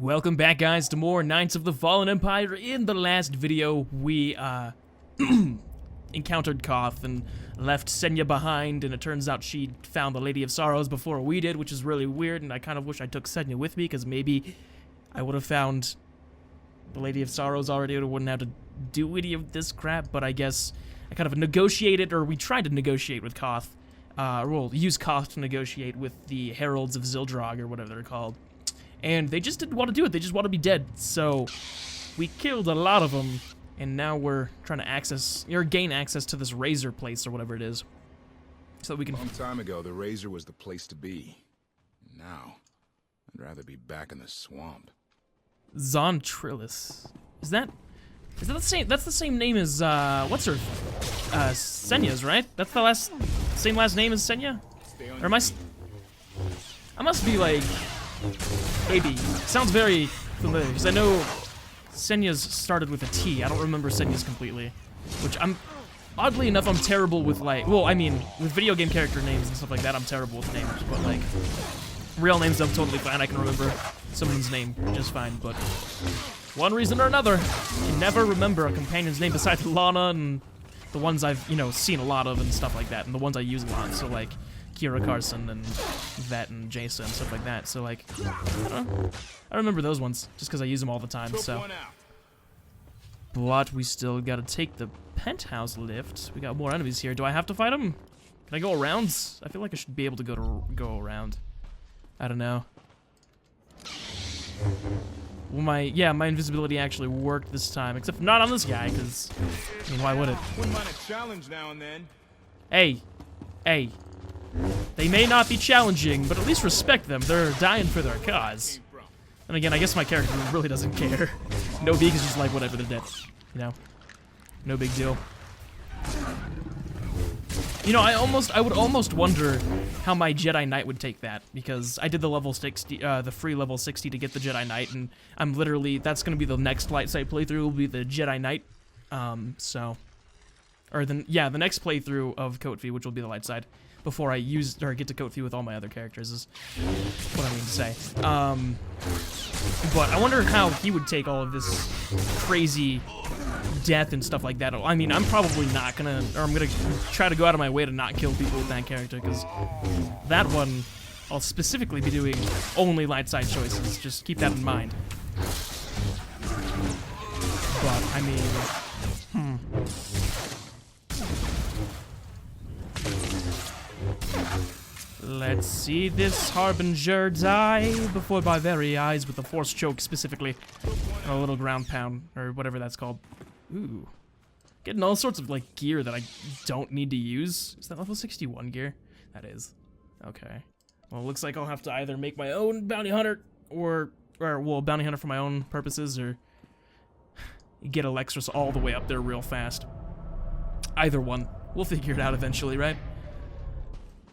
Welcome back, guys, to more Knights of the Fallen Empire. In the last video, we encountered Koth and left Senya behind, and it turns out she found the Lady of Sorrows before we did, which is really weird, and I kind of wish I took Senya with me, because maybe I would have found the Lady of Sorrows already and wouldn't have to do any of this crap, but I guess I kind of negotiated, or we tried to negotiate with Koth. We'll use Koth to negotiate with the Heralds of Zildrog, or whatever they're called. And they just didn't want to do it, they just want to be dead. So, we killed a lot of them, and now we're trying to access, or gain access to this Razor place, or whatever it is. So that we can... A long time ago, the Razor was the place to be. Now, I'd rather be back in the swamp. Zontrillis. Is that the same, that's the same name as, what's her, Senya's, right? That's the same last name as Senya? Or am I must be like... Maybe. Sounds very familiar, because I know Senya's started with a T. I don't remember Senya's completely. Which oddly enough, I'm terrible with, like, well, I mean, with video game character names and stuff like that, I'm terrible with names, but, like, real names I'm totally fine. I can remember someone's name just fine, but one reason or another, I can never remember a companion's name besides Lana and the ones I've, you know, seen a lot of and stuff like that, and the ones I use a lot, so, like, Kira Carson and Vet and Jason and stuff like that. So, like, I don't know. I remember those ones just because I use them all the time, so. But we still gotta take the penthouse lift. We got more enemies here. Do I have to fight them? Can I go around? I feel like I should be able to go around. I don't know. Well, my invisibility actually worked this time, except not on this guy, because, I mean, why would it? Wouldn't mind a challenge now and then. Hey. They may not be challenging, but at least respect them. They're dying for their cause. And again, I guess my character really doesn't care. Noviek is just like, whatever, they're dead. You know? No big deal. You know, I would almost wonder how my Jedi Knight would take that, because I did the level 60, the free level 60 to get the Jedi Knight, and I'm literally, that's gonna be the next light side playthrough, will be the Jedi Knight. The next playthrough of Kotvi, which will be the light side, before I get to Kotvi with all my other characters, is what I mean to say. But I wonder how he would take all of this crazy death and stuff like that. I mean, I'm probably not gonna, or I'm gonna try to go out of my way to not kill people with that character, because that one, I'll specifically be doing only light side choices. Just keep that in mind. But, I mean, Let's see this Harbinger die before my very eyes with a force choke specifically. And a little ground pound, or whatever that's called. Ooh. Getting all sorts of, like, gear that I don't need to use. Is that level 61 gear? That is. Okay. Well, it looks like I'll have to either make my own bounty hunter, or bounty hunter for my own purposes, or get Alexis all the way up there real fast. Either one. We'll figure it out eventually, right?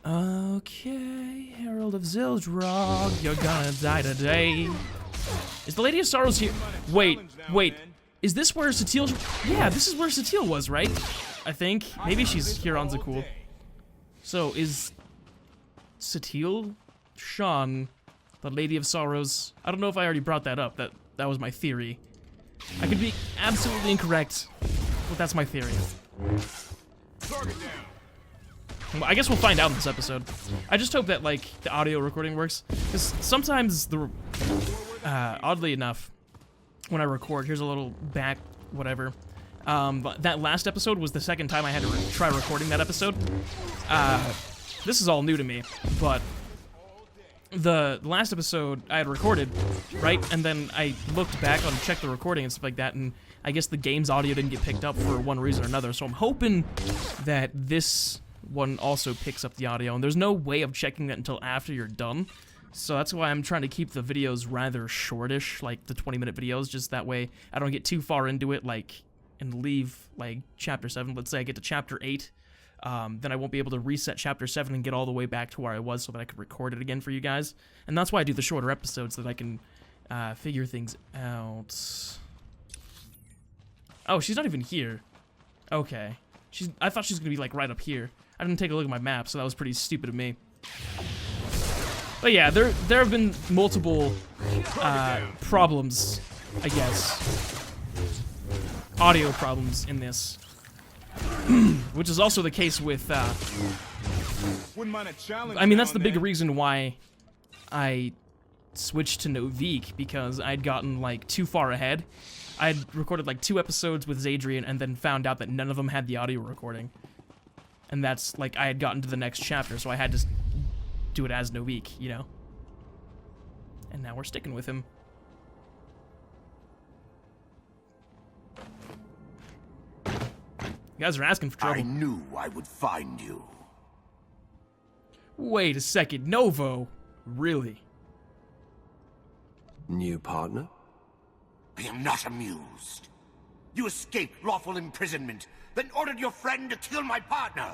Okay, Herald of Zildrog, you're gonna die today. Is the Lady of Sorrows here? Wait. Is this where Satil... Yeah, this is where Satil was, right? I think. Maybe she's here on Zakul. So, is Satil Sean the Lady of Sorrows? I don't know if I already brought that up. That was my theory. I could be absolutely incorrect, but that's my theory. I guess we'll find out in this episode. I just hope that, like, the audio recording works, because sometimes oddly enough, when I record, here's a little back whatever. But that last episode was the second time I had to try recording that episode. This is all new to me, but the last episode I had recorded, right, and then I looked back and checked the recording and stuff like that, and I guess the game's audio didn't get picked up for one reason or another. So I'm hoping that this one also picks up the audio, and there's no way of checking that until after you're done. So that's why I'm trying to keep the videos rather shortish, like the 20-minute videos, just that way I don't get too far into it, like, and leave, like, Chapter 7. Let's say I get to Chapter 8, then I won't be able to reset Chapter 7 and get all the way back to where I was so that I could record it again for you guys. And that's why I do the shorter episodes, so that I can figure things out. Oh, she's not even here. Okay. I thought she was gonna be, like, right up here. I didn't take a look at my map, so that was pretty stupid of me. But yeah, there have been multiple problems, I guess. Audio problems in this. Which is also the case with, I mean, that's the big reason why I switched to Noviek, because I'd gotten, like, too far ahead. I'd recorded, like, 2 episodes with Zadrian and then found out that none of them had the audio recording. And that's, like, I had gotten to the next chapter, so I had to do it as Noviek, you know? And now we're sticking with him. You guys are asking for trouble. I knew I would find you. Wait a second, Novo? Really? New partner? I am not amused. You escaped lawful imprisonment, then ordered your friend to kill my partner.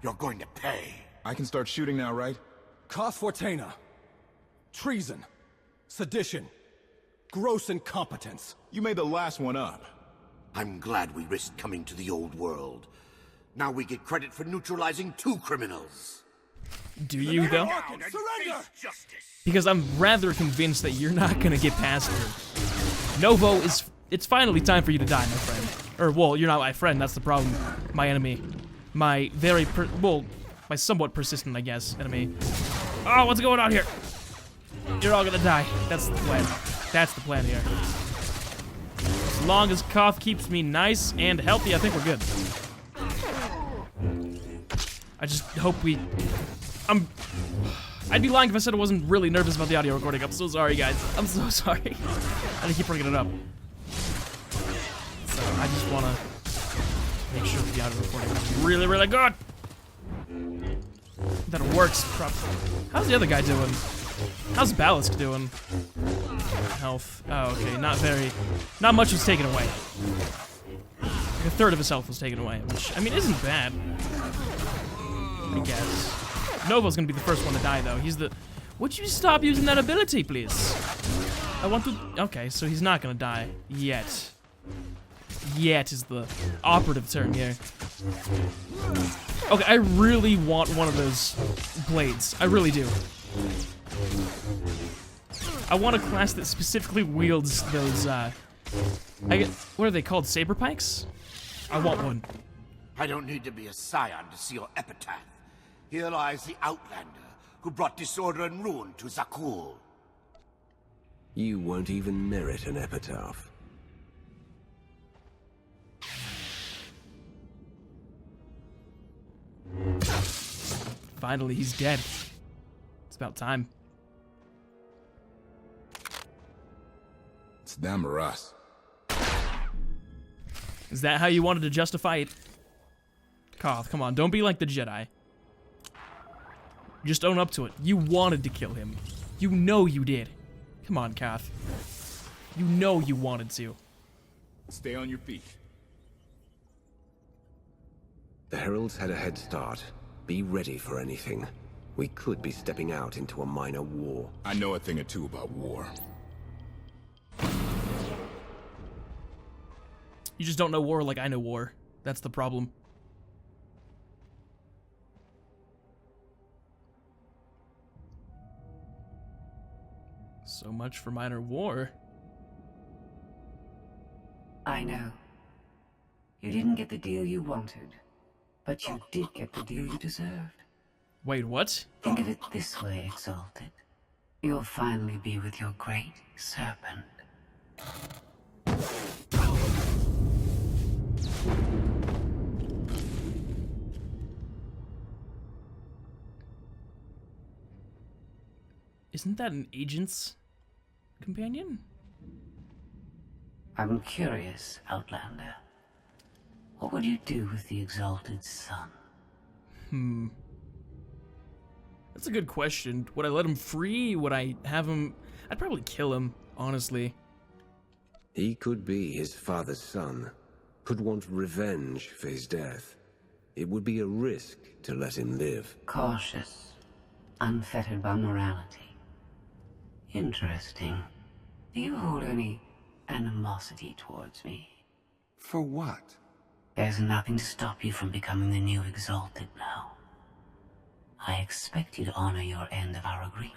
You're going to pay. I can start shooting now, right? Cause Fortuna. Treason. Sedition. Gross incompetence. You made the last one up. I'm glad we risked coming to the old world. Now we get credit for neutralizing 2 criminals. Do you, though? Surrender! Because I'm rather convinced that you're not gonna get past me. Novo is... It's finally time for you to die, my friend. Or, well, you're not my friend, that's the problem. My enemy. My very my somewhat persistent, I guess, enemy. Oh, what's going on here? You're all gonna die. That's the plan. That's the plan here. As long as Koth keeps me nice and healthy, I think we're good. I just hope I'd be lying if I said I wasn't really nervous about the audio recording. I'm so sorry, guys. I'm so sorry. I didn't keep bringing it up. So I just want to make sure that the audio recording is really, really good. That it works properly. How's the other guy doing? How's Ballast doing? Health. Oh, okay. Not much was taken away. Like a third of his health was taken away, which, I mean, isn't bad. I guess. Novo's gonna be the first one to die, though. He's the... Would you stop using that ability, please? I want to... Okay, so he's not gonna die. Yet. Yet is the operative term here. Okay, I really want one of those blades. I really do. I want a class that specifically wields those, what are they called? Saber pikes? I want one. I don't need to be a scion to see your epitaph. Here lies the Outlander, who brought disorder and ruin to Zakul. You won't even merit an epitaph. Finally, he's dead. It's about time. It's them or us. Is that how you wanted to justify it? Koth, come on, don't be like the Jedi. Just own up to it. You wanted to kill him. You know you did. Come on, Koth. You know you wanted to. Stay on your feet. The Heralds had a head start. Be ready for anything. We could be stepping out into a minor war. I know a thing or two about war. You just don't know war like I know war. That's the problem. So much for minor war. I know. You didn't get the deal you wanted, but you did get the deal you deserved. Wait, what? Think of it this way, Exalted. You'll finally be with your great serpent. Isn't that an agent's companion? I'm curious, Outlander. What would you do with the Exalted Son? That's a good question. Would I let him free? Would I have him... I'd probably kill him, honestly. He could be his father's son. Could want revenge for his death. It would be a risk to let him live. Cautious, unfettered by morality. Interesting. Do you hold any animosity towards me? For what? There's nothing to stop you from becoming the new Exalted now. I expect you to honor your end of our agreement.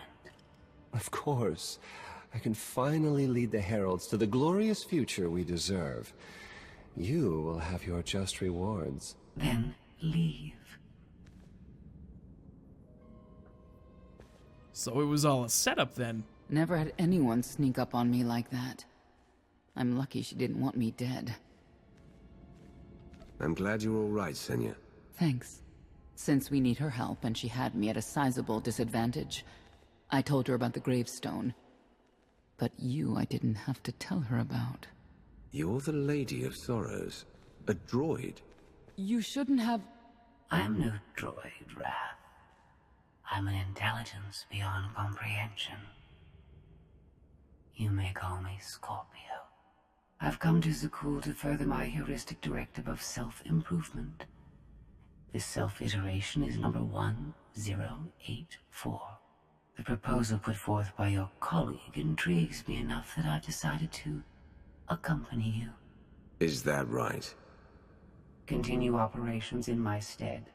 Of course. I can finally lead the Heralds to the glorious future we deserve. You will have your just rewards. Then leave. So it was all a setup then. Never had anyone sneak up on me like that. I'm lucky she didn't want me dead. I'm glad you're all right, Senya. Thanks. Since we need her help and she had me at a sizable disadvantage, I told her about the gravestone. But you I didn't have to tell her about. You're the Lady of Sorrows. A droid. You shouldn't have... I'm no droid, Wrath. I'm an intelligence beyond comprehension. You may call me Scorpio. I've come to Zakul to further my heuristic directive of self-improvement. This self-iteration is number 1084. The proposal put forth by your colleague intrigues me enough that I've decided to accompany you. Is that right? Continue operations in my stead.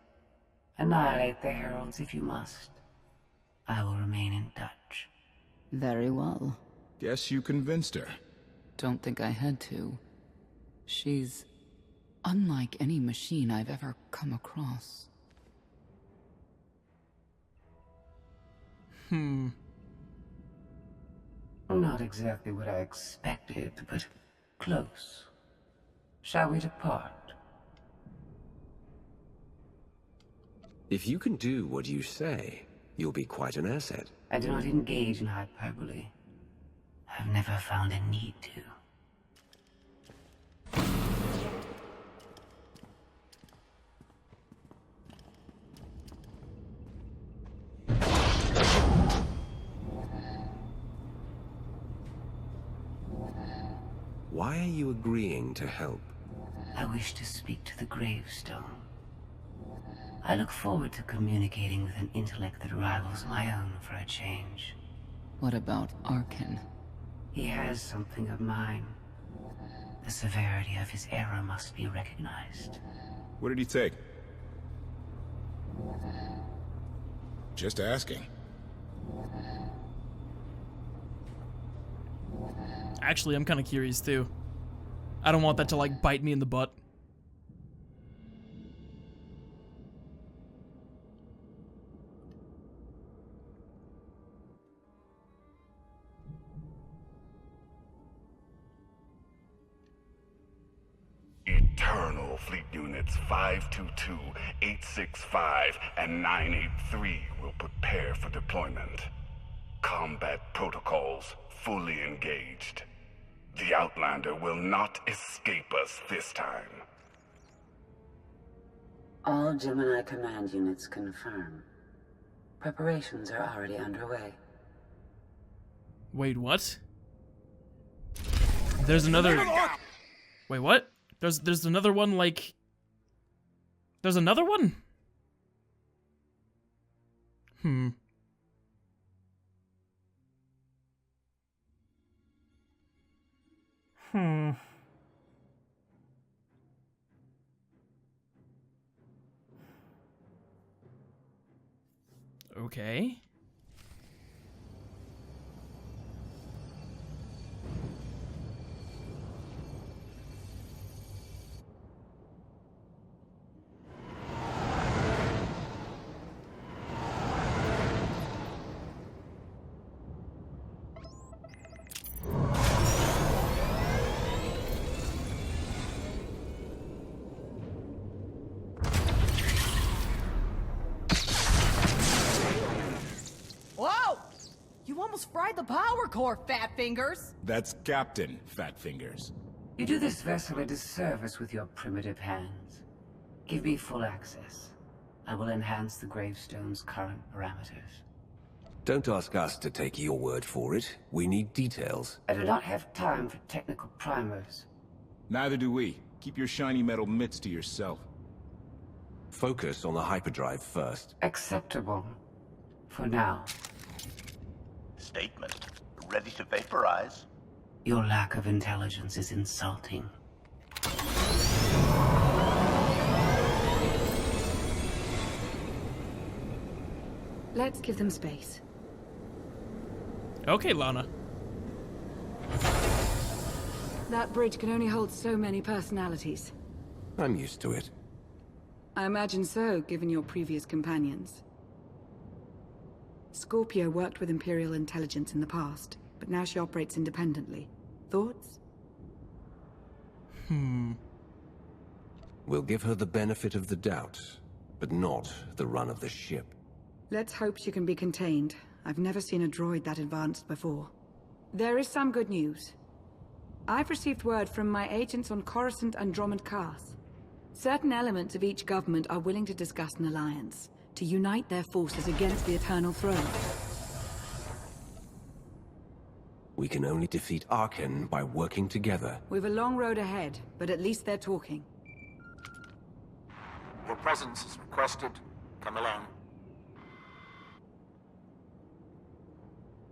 Annihilate the Heralds if you must. I will remain in touch. Very well. Guess you convinced her. Don't think I had to. She's unlike any machine I've ever come across. Not exactly what I expected, but close. Shall we depart? If you can do what you say, you'll be quite an asset. I do not engage in hyperbole. I've never found a need to. Why are you agreeing to help? I wish to speak to the gravestone. I look forward to communicating with an intellect that rivals my own for a change. What about Arkin? He has something of mine. The severity of his error must be recognized. What did he take? Just asking. Actually, I'm kind of curious too. I don't want that to like bite me in the butt. Eternal Fleet Units 522, 865, and 983 will prepare for deployment. Combat protocols fully engaged. The Outlander will not escape us this time. All Gemini command units confirm. Preparations are already underway. Wait, what? There's another... Wait, what? There's another one, like... There's another one? Okay. Whoa! You almost fried the power core, fat fingers! That's Captain Fat Fingers. You do this vessel a disservice with your primitive hands. Give me full access. I will enhance the gravestone's current parameters. Don't ask us to take your word for it. We need details. I do not have time for technical primers. Neither do we. Keep your shiny metal mitts to yourself. Focus on the hyperdrive first. Acceptable. For now. Statement. Ready to vaporize? Your lack of intelligence is insulting. Let's give them space. Okay, Lana. That bridge can only hold so many personalities. I'm used to it. I imagine so, given your previous companions. Scorpio worked with Imperial intelligence in the past, but now she operates independently. Thoughts? We'll give her the benefit of the doubt, but not the run of the ship. Let's hope she can be contained. I've never seen a droid that advanced before. There is some good news. I've received word from my agents on Coruscant and Dromund Kaas. Certain elements of each government are willing to discuss an alliance, to unite their forces against the Eternal Throne. We can only defeat Arken by working together. We've a long road ahead, but at least they're talking. Your presence is requested. Come along.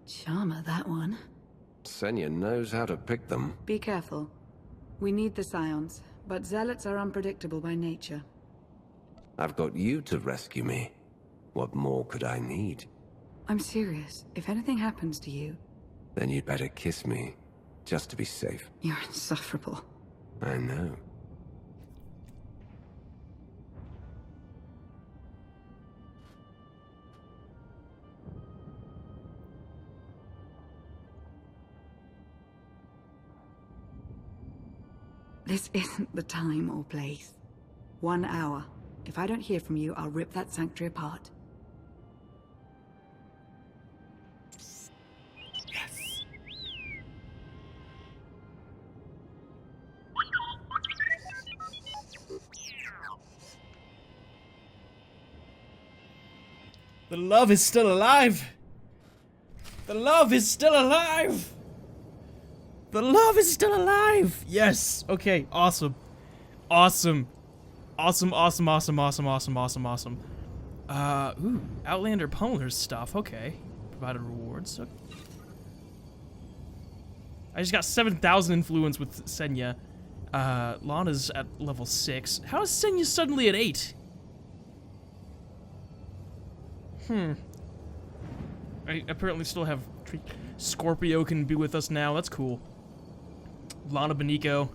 Charmer, that one. Senya knows how to pick them. Be careful. We need the Scions, but Zealots are unpredictable by nature. I've got you to rescue me. What more could I need? I'm serious. If anything happens to you... Then you'd better kiss me, just to be safe. You're insufferable. I know. This isn't the time or place. 1 hour. If I don't hear from you, I'll rip that sanctuary apart. Yes. The love is still alive. The love is still alive. The love is still alive! Yes! Okay, awesome. Awesome. Awesome, awesome, awesome, awesome, awesome, awesome, awesome. Ooh, Outlander Pummeler's stuff, okay. Provided rewards. Okay. I just got 7,000 influence with Senya. Lana's at level 6. How is Senya suddenly at 8? I apparently still have... Scorpio can be with us now, that's cool. Lana Beniko.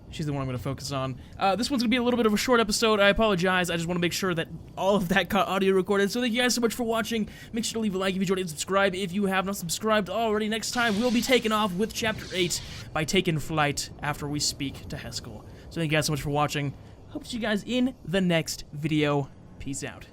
She's the one I'm going to focus on. This one's going to be a little bit of a short episode. I apologize. I just want to make sure that all of that got audio recorded. So thank you guys so much for watching. Make sure to leave a like if you enjoyed it and subscribe if you have not subscribed already. Next time, we'll be taking off with Chapter 8 by taking flight after we speak to Heskel. So thank you guys so much for watching. Hope to see you guys in the next video. Peace out.